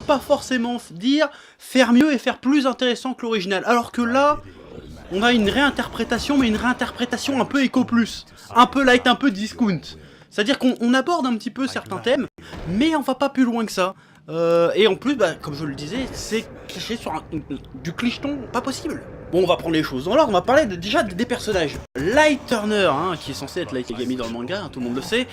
pas forcément dire faire mieux et faire plus intéressant que l'original. Alors que là, on a une réinterprétation, mais une réinterprétation un peu éco plus, un peu light, un peu discount. C'est-à-dire qu'on aborde un petit peu certains thèmes, mais on va pas plus loin que ça. Et en plus, bah, comme je le disais, c'est cliché sur du clicheton pas possible. Bon, on va prendre les choses dans l'ordre, on va parler déjà des personnages. Light Turner, hein, qui est censé être Light Yagami dans le manga, hein, tout le monde le sait.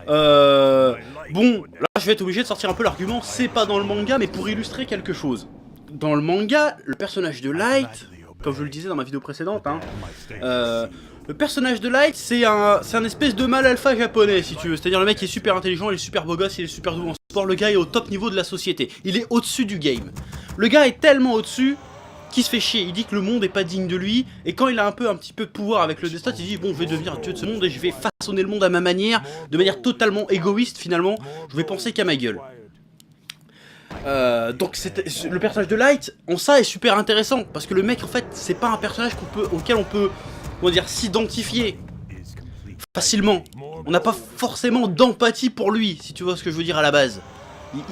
Bon, là je vais être obligé de sortir un peu l'argument, c'est pas dans le manga, mais pour illustrer quelque chose. Dans le manga, le personnage de Light, comme je le disais dans ma vidéo précédente, hein, le personnage de Light, c'est un espèce de mâle alpha japonais, si tu veux. C'est-à-dire le mec qui est super intelligent, il est super beau gosse, il est super doué en sport, le gars est au top niveau de la société. Il est au-dessus du game. Le gars est tellement au-dessus qu'il se fait chier. Il dit que le monde est pas digne de lui, et quand il a un petit peu de pouvoir avec le destin, il dit bon, je vais devenir dieu de ce monde et je vais façonner le monde à ma manière, de manière totalement égoïste finalement, je vais penser qu'à ma gueule. Donc le personnage de Light en ça est super intéressant parce que le mec en fait c'est pas un personnage auquel on peut, comment dire, s'identifier facilement. On n'a pas forcément d'empathie pour lui, si tu vois ce que je veux dire à la base.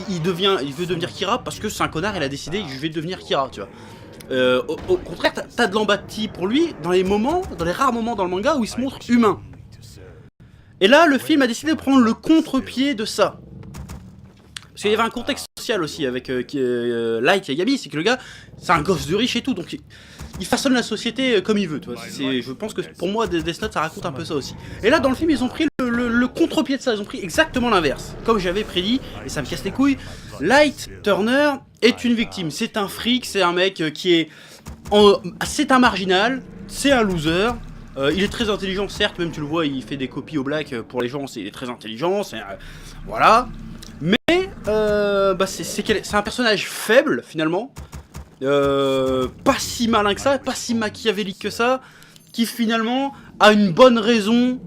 Il veut devenir Kira parce que c'est un connard, il a décidé je vais devenir Kira, tu vois. Au contraire, t'as de l'empathie pour lui dans les rares moments dans le manga où il se montre humain. Et là, le film a décidé de prendre le contre-pied de ça. Parce qu'il y avait un contexte social aussi avec Light Yagami, c'est que le gars, c'est un gosse de riche et tout, donc il façonne la société comme il veut, tu vois. Je pense que pour moi, Death Note, ça raconte un peu ça aussi. Et là, dans le film, ils ont pris le contre-pied de ça, ils ont pris exactement l'inverse. Comme j'avais prédit, et ça me casse les couilles, Light Turner est une victime. C'est un fric, c'est un mec qui est... c'est un marginal, c'est un loser. Il est très intelligent, certes, même tu le vois, il fait des copies au black pour les gens, il est très intelligent, voilà. Mais c'est un personnage faible finalement, pas si malin que ça, pas si machiavélique que ça, qui finalement a une bonne raison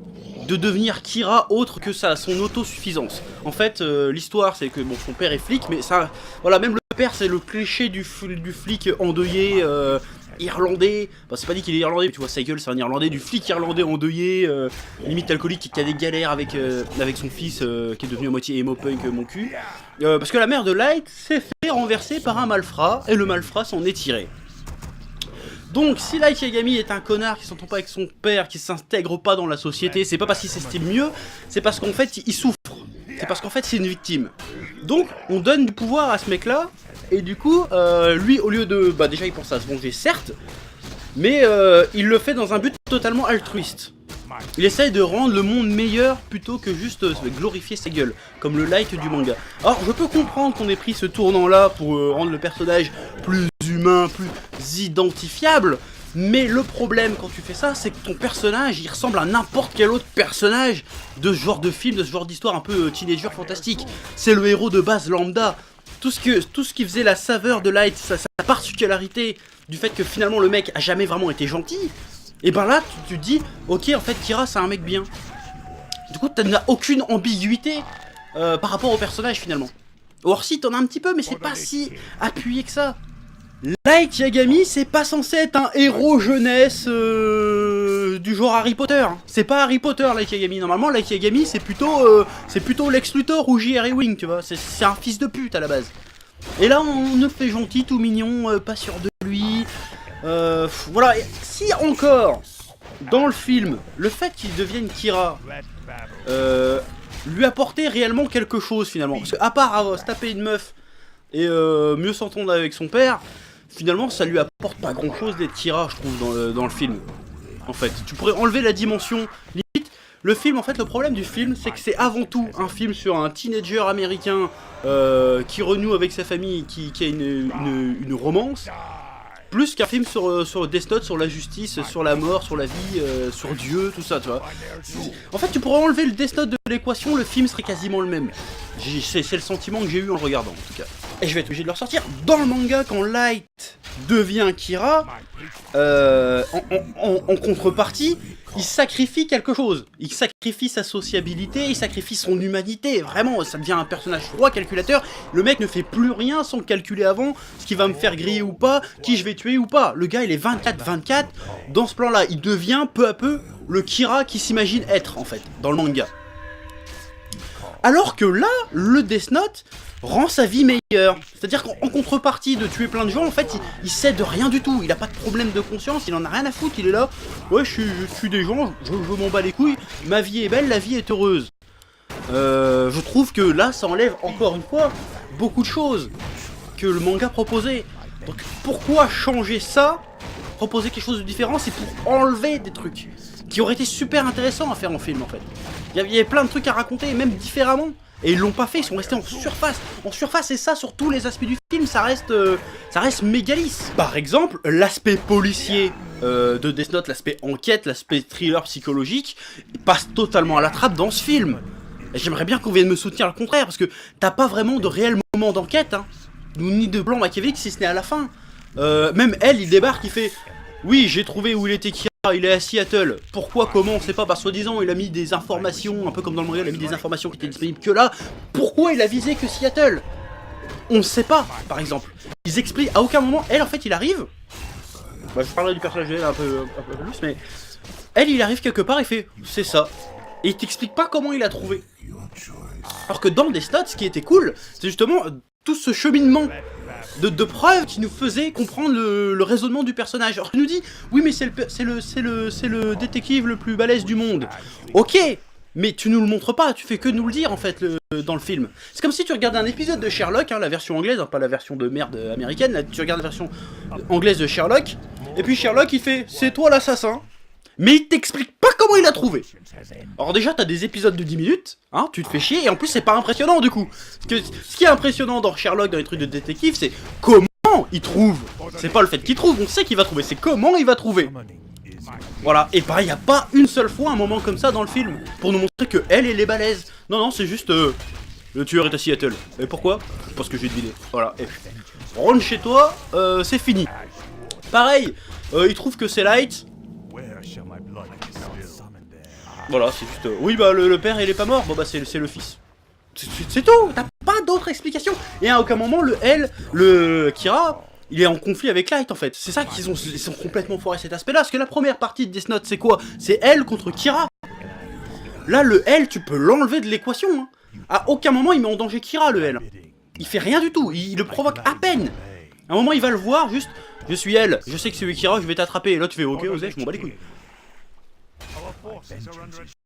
de devenir Kira autre que ça, son autosuffisance. En fait, l'histoire c'est que bon, son père est flic, mais ça, voilà, même le père c'est le cliché du flic endeuillé. Irlandais, enfin, c'est pas dit qu'il est irlandais, mais tu vois sa gueule, c'est un irlandais, du flic irlandais endeuillé, limite alcoolique, qui a des galères avec son fils qui est devenu à moitié emo punk mon cul. Parce que la mère de Light s'est fait renverser par un malfrat, et le malfrat s'en est tiré. Donc si Light Yagami est un connard qui s'entend pas avec son père, qui s'intègre pas dans la société, c'est pas parce qu'il s'estime mieux, c'est parce qu'en fait il souffre. C'est parce qu'en fait c'est une victime. Donc on donne du pouvoir à ce mec là. Et du coup, lui, au lieu de... Bah déjà, il pense à se venger, certes, mais il le fait dans un but totalement altruiste. Il essaye de rendre le monde meilleur plutôt que juste glorifier ses gueules, comme le Light du manga. Alors, je peux comprendre qu'on ait pris ce tournant-là pour rendre le personnage plus humain, plus identifiable, mais le problème quand tu fais ça, c'est que ton personnage, il ressemble à n'importe quel autre personnage de ce genre de film, de ce genre d'histoire un peu teenager fantastique. C'est le héros de base lambda. Tout ce qui faisait la saveur de Light, sa particularité du fait que finalement le mec a jamais vraiment été gentil, et ben là tu te dis, ok, en fait Kira c'est un mec bien. Du coup tu n'as aucune ambiguïté par rapport au personnage finalement. Or si t'en as un petit peu, mais c'est pas si appuyé que ça. Light Yagami c'est pas censé être un héros jeunesse du genre Harry Potter. C'est pas Harry Potter Light Yagami. Normalement Light Yagami c'est plutôt Lex Luthor ou J.R. Ewing, tu vois. C'est un fils de pute à la base. Et là on le fait gentil, tout mignon, pas sûr de lui. Voilà. Et si encore dans le film le fait qu'il devienne Kira lui apportait réellement quelque chose finalement, parce qu'à part se taper une meuf et mieux s'entendre avec son père, finalement ça lui apporte pas grand chose d'être Kira, je trouve, dans le film. En fait, tu pourrais enlever la dimension limite. Le film, en fait, le problème du film, c'est que c'est avant tout un film sur un teenager américain qui renoue avec sa famille, qui a une romance, plus qu'un film sur Death Note, sur la justice, sur la mort, sur la vie, sur Dieu, tout ça, tu vois. En fait, tu pourrais enlever le Death Note de l'équation, le film serait quasiment le même. C'est le sentiment que j'ai eu en le regardant, en tout cas. Et je vais être obligé de le ressortir. Dans le manga, quand Light devient Kira, en contrepartie, il sacrifie quelque chose. Il sacrifie sa sociabilité, il sacrifie son humanité. Vraiment, ça devient un personnage froid, calculateur. Le mec ne fait plus rien sans calculer avant ce qui va me faire griller ou pas, qui je vais tuer ou pas. Le gars, il est 24-24. Dans ce plan-là, il devient peu à peu le Kira qui s'imagine être, en fait, dans le manga. Alors que là, le Death Note, rend sa vie meilleure. C'est-à-dire qu'en contrepartie de tuer plein de gens, en fait, il sait de rien du tout. Il a pas de problème de conscience, il en a rien à foutre. Il est là, ouais, je tue des gens, je m'en bats les couilles. Ma vie est belle, la vie est heureuse. Je trouve que là, ça enlève encore une fois beaucoup de choses que le manga proposait. Donc pourquoi changer ça, proposer quelque chose de différent, c'est pour enlever des trucs qui auraient été super intéressants à faire en film en fait. Il y avait plein de trucs à raconter, même différemment. Et ils l'ont pas fait, ils sont restés en surface. En surface, et ça sur tous les aspects du film, ça reste méga lisse. Par exemple, l'aspect policier de Death Note, l'aspect enquête, l'aspect thriller psychologique, il passe totalement à la trappe dans ce film. Et j'aimerais bien qu'on vienne me soutenir le contraire, parce que t'as pas vraiment de réel moment d'enquête, hein, ni de plan machiavélique si ce n'est à la fin. Même elle, il débarque, il fait « Oui, j'ai trouvé où il était Kira, il est à Seattle. Pourquoi, comment, on sait pas, bah soi-disant, il a mis des informations, un peu comme dans le manga, il a mis des informations qui étaient disponibles que là. Pourquoi il a visé que Seattle? On ne sait pas, par exemple. Ils expliquent, à aucun moment, elle, en fait, il arrive. Bah, je parlerai du personnage d'elle un peu plus, mais... Elle, il arrive quelque part, il fait « C'est ça. » Et il t'explique pas comment il a trouvé. Alors que dans Death Note, ce qui était cool, c'est justement tout ce cheminement de preuves qui nous faisait comprendre le raisonnement du personnage. Alors il nous dit, oui mais c'est le détective le plus balèze du monde. Ok, mais tu nous le montres pas, tu fais que nous le dire en fait dans le film. C'est comme si tu regardais un épisode de Sherlock, hein, la version anglaise, hein, pas la version de merde américaine, là, tu regardes la version anglaise de Sherlock, et puis Sherlock il fait, c'est toi l'assassin. Mais il t'explique pas comment il a trouvé. Alors déjà t'as des épisodes de 10 minutes, hein, tu te fais chier, et en plus c'est pas impressionnant du coup. Parce que ce qui est impressionnant dans Sherlock, dans les trucs de détective, c'est comment il trouve. C'est pas le fait qu'il trouve, on sait qu'il va trouver, c'est comment il va trouver. Voilà, et pareil, y a pas une seule fois un moment comme ça dans le film, pour nous montrer que elle est balèze. Non, non, c'est juste, le tueur est à Seattle. Et pourquoi? Parce que j'ai deviné. Voilà, et rentre chez toi, c'est fini. Pareil, il trouve que c'est Light. Voilà, c'est juste... oui, bah le père, il est pas mort. Bon, bah c'est le fils. C'est tout. T'as pas d'autre explication. Et à aucun moment, le Kira, il est en conflit avec Light, en fait. C'est ça qu'ils sont complètement foirés cet aspect-là. Parce que la première partie de Death Note, c'est quoi? C'est elle contre Kira. Là, le L, tu peux l'enlever de l'équation. Hein. À aucun moment, il met en danger Kira, le L. Il fait rien du tout. Il le provoque à peine. À un moment, il va le voir, juste... Je suis elle. Je sais que c'est Kira, je vais t'attraper. Et là, tu fais, ok, Osef, je m'en bats les couilles.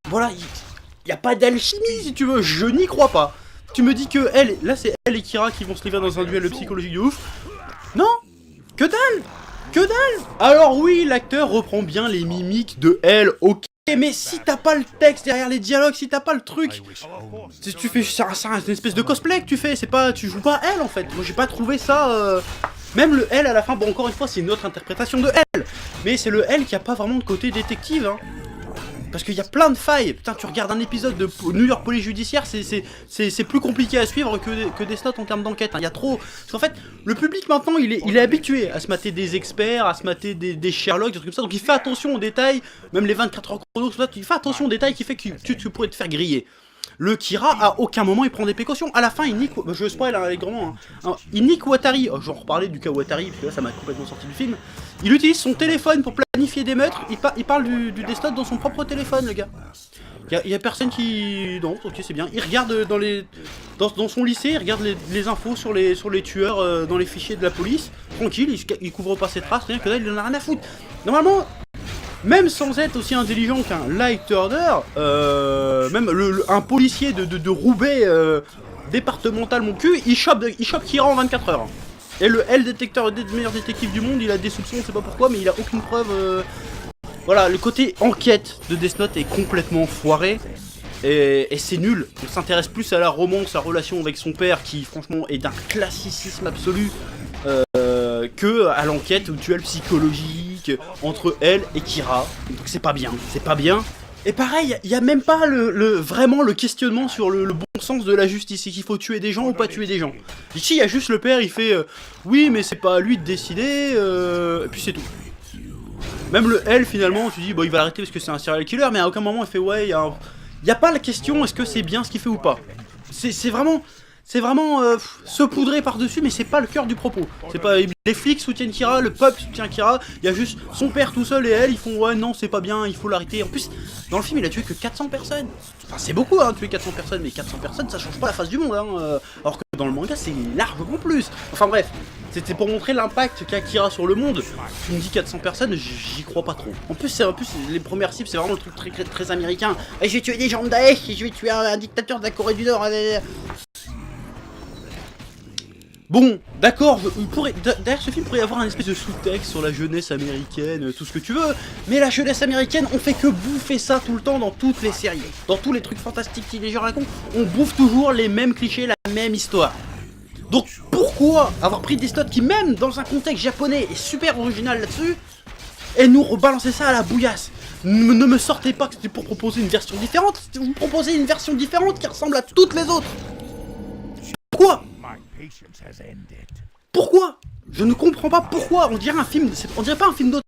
Voilà, il n'y a pas d'alchimie si tu veux, je n'y crois pas. Tu me dis que elle, là c'est elle et Kira qui vont se livrer dans un duel psychologique de ouf. Non, que dalle. Que dalle. Alors oui, l'acteur reprend bien les mimiques de elle, ok. Mais si t'as pas le texte derrière les dialogues, si t'as pas le truc, si tu fais ça, une espèce de cosplay que tu fais, c'est pas, tu joues pas elle en fait. Moi j'ai pas trouvé ça. Même le L à la fin, bon encore une fois c'est une autre interprétation de elle, mais c'est le L qui a pas vraiment de côté détective. Hein. Parce qu'il y a plein de failles. Putain, tu regardes un épisode de New York Police Judiciaire, c'est plus compliqué à suivre que Death Note en termes d'enquête. Il y a trop. Parce qu'en fait, le public maintenant, il est habitué à se mater des experts, à se mater des Sherlock, des trucs comme ça. Donc il fait attention aux détails, même les 24 heures chrono, il fait attention aux détails qui fait que tu pourrais te faire griller. Le Kira, à aucun moment, il prend des précautions. À la fin, il nique... Je spoil allègrement. Hein. Il nique Watari. Oh, j'en reparlais du cas Watari, parce que là, ça m'a complètement sorti du film. Il utilise son téléphone pour planifier des meurtres. Il parle du Death Note dans son propre téléphone, le gars. Il y a personne qui... Non, ok, c'est bien. Il regarde dans son lycée, il regarde les infos sur les tueurs dans les fichiers de la police. Tranquille, il couvre pas ses traces, rien que là, il en a rien à foutre. Normalement... Même sans être aussi intelligent qu'un Light Order, même un policier de Roubaix départemental mon cul, il chope Kira en 24 heures. Et le L détecteur, le meilleur détective du monde, il a des soupçons, on sait pas pourquoi, mais il a aucune preuve. Voilà, le côté enquête de Death Note est complètement foiré. Et c'est nul. On s'intéresse plus à la romance, sa relation avec son père, qui franchement est d'un classicisme absolu, que à l'enquête ou duel psychologique entre elle et Kira. Donc c'est pas bien, c'est pas bien. Et pareil, il n'y a même pas vraiment le questionnement sur le bon sens de la justice, et qu'il faut tuer des gens ou pas tuer des gens. Ici, il y a juste le père, il fait oui, mais c'est pas à lui de décider, et puis c'est tout. Même le L, finalement, tu dis, bon, il va l'arrêter parce que c'est un serial killer, mais à aucun moment, il fait, ouais, il y a pas la question, est-ce que c'est bien ce qu'il fait ou pas. C'est vraiment... c'est vraiment saupoudré par-dessus, mais c'est pas le cœur du propos. C'est pas les flics soutiennent Kira, le peuple soutient Kira, il y a juste son père tout seul et elle, ils font ouais non c'est pas bien, il faut l'arrêter. En plus, dans le film il a tué que 400 personnes. Enfin c'est beaucoup hein, tuer 400 personnes, mais 400 personnes ça change pas la face du monde hein. Alors que dans le manga c'est largement plus. Enfin bref, c'était pour montrer l'impact qu'a Kira sur le monde. Tu me dis 400 personnes, j'y crois pas trop. En plus les premières cibles c'est vraiment le truc très américain. Et je vais tuer des gens de Daesh, et je vais tuer un dictateur de la Corée du Nord. Bon, d'accord, derrière ce film pourrait y avoir un espèce de sous-texte sur la jeunesse américaine, tout ce que tu veux, mais la jeunesse américaine, on fait que bouffer ça tout le temps dans toutes les séries. Dans tous les trucs fantastiques qui les gens racontent, on bouffe toujours les mêmes clichés, la même histoire. Donc pourquoi avoir pris des slots qui, même dans un contexte japonais, est super original là-dessus, et nous rebalancer ça à la bouillasse? Ne me sortez pas que c'était pour proposer une version différente, vous proposez une version différente qui ressemble à toutes les autres. Pourquoi? Pourquoi? Je ne comprends pas pourquoi. On dirait un film, on dirait pas un film d'auteur.